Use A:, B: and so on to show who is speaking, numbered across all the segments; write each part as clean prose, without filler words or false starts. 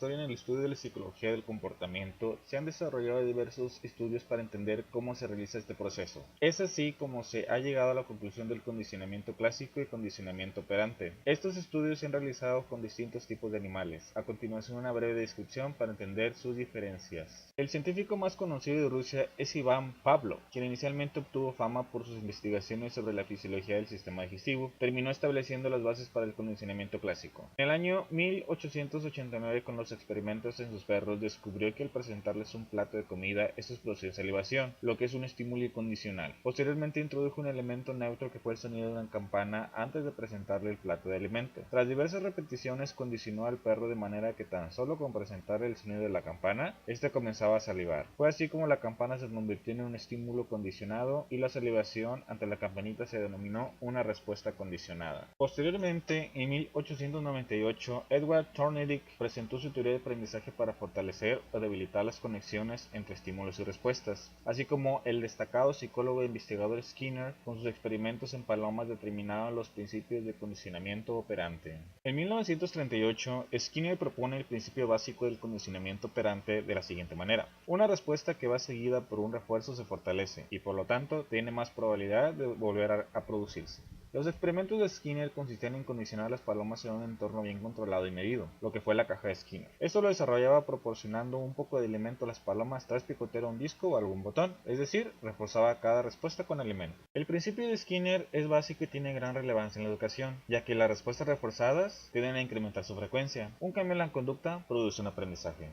A: historia en el estudio de la psicología del comportamiento, se han desarrollado diversos estudios para entender cómo se realiza este proceso. Es así como se ha llegado a la conclusión del condicionamiento clásico y condicionamiento operante. Estos estudios se han realizado con distintos tipos de animales. A continuación, una breve descripción para entender sus diferencias. El científico más conocido de Rusia es Iván Pavlov, quien inicialmente obtuvo fama por sus investigaciones sobre la fisiología del sistema digestivo. Terminó estableciendo las bases para el condicionamiento clásico. En el año 1889, con los experimentos en sus perros, descubrió que al presentarles un plato de comida, estos producían salivación, lo que es un estímulo incondicional. Posteriormente introdujo un elemento neutro que fue el sonido de una campana antes de presentarle el plato de alimento. Tras diversas repeticiones, condicionó al perro de manera que tan solo con presentarle el sonido de la campana, este comenzaba a salivar. Fue así como la campana se convirtió en un estímulo condicionado y la salivación ante la campanita se denominó una respuesta condicionada. Posteriormente, en 1898, Edward Thorndike presentó su teoría de aprendizaje para fortalecer o debilitar las conexiones entre estímulos y respuestas, así como el destacado psicólogo e investigador Skinner, con sus experimentos en palomas, determinaban los principios de condicionamiento operante. En 1938, Skinner propone el principio básico del condicionamiento operante de la siguiente manera: una respuesta que va seguida por un refuerzo se fortalece y por lo tanto tiene más probabilidad de volver a producirse. Los experimentos de Skinner consistían en condicionar las palomas en un entorno bien controlado y medido, lo que fue la caja de Skinner. Esto lo desarrollaba proporcionando un poco de alimento a las palomas tras picotear un disco o algún botón, es decir, reforzaba cada respuesta con alimento. El principio de Skinner es básico y tiene gran relevancia en la educación, ya que las respuestas reforzadas tienden a incrementar su frecuencia. Un cambio en la conducta produce un aprendizaje.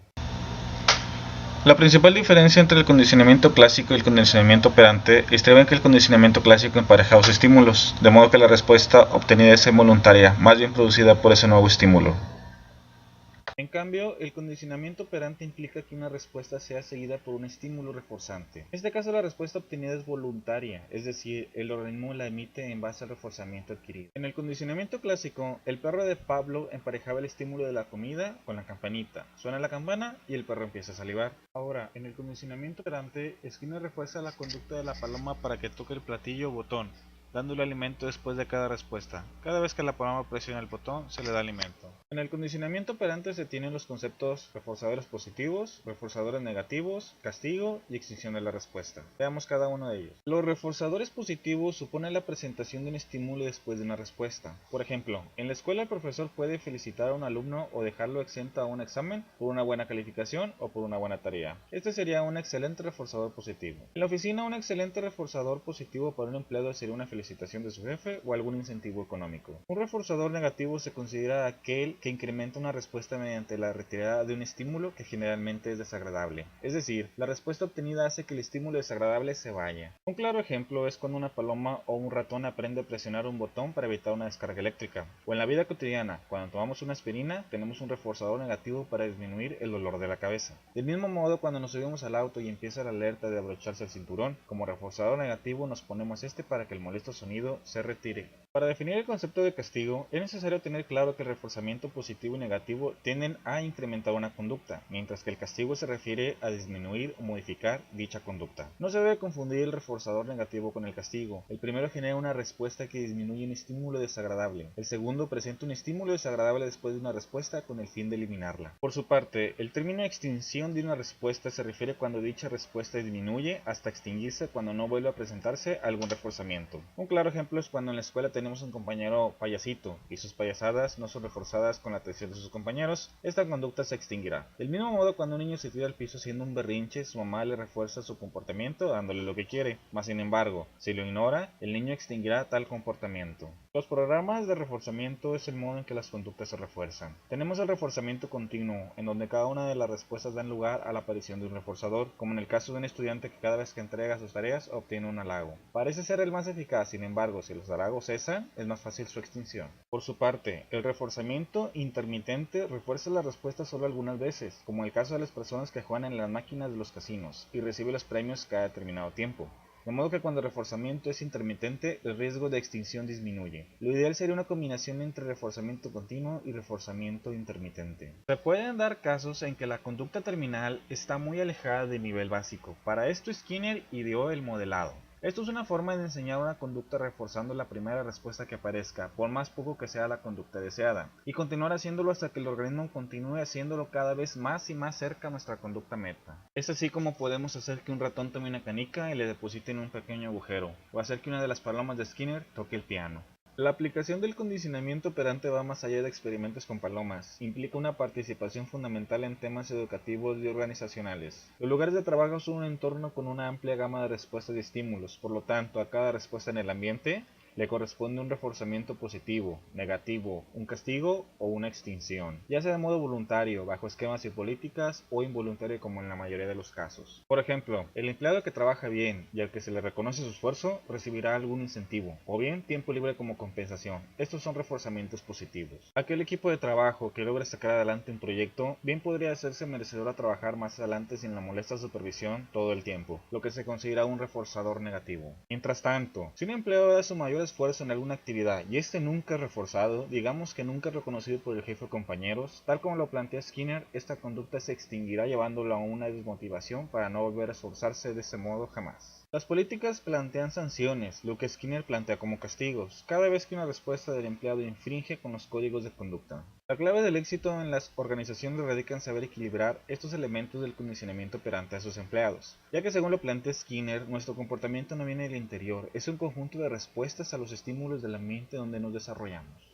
B: La principal diferencia entre el condicionamiento clásico y el condicionamiento operante estriba en que el condicionamiento clásico empareja los estímulos, de modo que la respuesta obtenida es involuntaria, más bien producida por ese nuevo estímulo.
A: En cambio, el condicionamiento operante implica que una respuesta sea seguida por un estímulo reforzante. En este caso, la respuesta obtenida es voluntaria, es decir, el organismo la emite en base al reforzamiento adquirido. En el condicionamiento clásico, el perro de Pavlov emparejaba el estímulo de la comida con la campanita. Suena la campana y el perro empieza a salivar. Ahora, en el condicionamiento operante, Skinner refuerza la conducta de la paloma para que toque el platillo o botón, dándole alimento después de cada respuesta. Cada vez que la paloma presiona el botón, se le da alimento. En el condicionamiento operante se tienen los conceptos reforzadores positivos, reforzadores negativos, castigo y extinción de la respuesta. Veamos cada uno de ellos. Los reforzadores positivos suponen la presentación de un estímulo después de una respuesta. Por ejemplo, en la escuela el profesor puede felicitar a un alumno o dejarlo exento a un examen por una buena calificación o por una buena tarea. Este sería un excelente reforzador positivo. En la oficina, un excelente reforzador positivo para un empleado sería una felicitación de su jefe o algún incentivo económico. Un reforzador negativo se considera aquel que incrementa una respuesta mediante la retirada de un estímulo que generalmente es desagradable. Es decir, la respuesta obtenida hace que el estímulo desagradable se vaya. Un claro ejemplo es cuando una paloma o un ratón aprende a presionar un botón para evitar una descarga eléctrica. O en la vida cotidiana, cuando tomamos una aspirina, tenemos un reforzador negativo para disminuir el dolor de la cabeza. Del mismo modo, cuando nos subimos al auto y empieza la alerta de abrocharse el cinturón, como reforzador negativo nos ponemos este para que el molesto sonido se retire. Para definir el concepto de castigo, es necesario tener claro que el reforzamiento positivo y negativo tienden a incrementar una conducta, mientras que el castigo se refiere a disminuir o modificar dicha conducta. No se debe confundir el reforzador negativo con el castigo. El primero genera una respuesta que disminuye un estímulo desagradable. El segundo presenta un estímulo desagradable después de una respuesta con el fin de eliminarla. Por su parte, el término extinción de una respuesta se refiere cuando dicha respuesta disminuye hasta extinguirse cuando no vuelve a presentarse algún reforzamiento. Un claro ejemplo es cuando en la escuela tenemos un compañero payasito y sus payasadas no son reforzadas con la atención de sus compañeros, esta conducta se extinguirá. Del mismo modo, cuando un niño se tira al piso haciendo un berrinche, su mamá le refuerza su comportamiento dándole lo que quiere, mas sin embargo, si lo ignora, el niño extinguirá tal comportamiento. Los programas de reforzamiento es el modo en que las conductas se refuerzan. Tenemos el reforzamiento continuo, en donde cada una de las respuestas dan lugar a la aparición de un reforzador, como en el caso de un estudiante que cada vez que entrega sus tareas obtiene un halago. Parece ser el más eficaz, sin embargo, si los halagos cesan, es más fácil su extinción. Por su parte, el reforzamiento intermitente refuerza la respuesta solo algunas veces, como en el caso de las personas que juegan en las máquinas de los casinos y reciben los premios cada determinado tiempo. De modo que cuando el reforzamiento es intermitente, el riesgo de extinción disminuye. Lo ideal sería una combinación entre reforzamiento continuo y reforzamiento intermitente. Se pueden dar casos en que la conducta terminal está muy alejada del nivel básico. Para esto Skinner ideó el modelado. Esto es una forma de enseñar una conducta reforzando la primera respuesta que aparezca, por más poco que sea la conducta deseada, y continuar haciéndolo hasta que el organismo continúe haciéndolo cada vez más y más cerca a nuestra conducta meta. Es así como podemos hacer que un ratón tome una canica y le deposite en un pequeño agujero, o hacer que una de las palomas de Skinner toque el piano. La aplicación del condicionamiento operante va más allá de experimentos con palomas, implica una participación fundamental en temas educativos y organizacionales. Los lugares de trabajo son un entorno con una amplia gama de respuestas y estímulos, por lo tanto, a cada respuesta en el ambiente le corresponde un reforzamiento positivo, negativo, un castigo o una extinción, ya sea de modo voluntario, bajo esquemas y políticas, o involuntario como en la mayoría de los casos. Por ejemplo, el empleado que trabaja bien y al que se le reconoce su esfuerzo recibirá algún incentivo, o bien tiempo libre como compensación. Estos son reforzamientos positivos. Aquel equipo de trabajo que logra sacar adelante un proyecto, bien podría hacerse merecedor a trabajar más adelante sin la molesta supervisión todo el tiempo, lo que se considera un reforzador negativo. Mientras tanto, si un empleado da su mayor esfuerzo en alguna actividad y este nunca es reforzado, digamos que nunca es reconocido por el jefe o compañeros, tal como lo plantea Skinner, esta conducta se extinguirá llevándolo a una desmotivación para no volver a esforzarse de ese modo jamás. Las políticas plantean sanciones, lo que Skinner plantea como castigos, cada vez que una respuesta del empleado infringe con los códigos de conducta. La clave del éxito en las organizaciones radica en saber equilibrar estos elementos del condicionamiento operante a sus empleados, ya que según lo plantea Skinner, nuestro comportamiento no viene del interior, es un conjunto de respuestas a los estímulos del ambiente donde nos desarrollamos.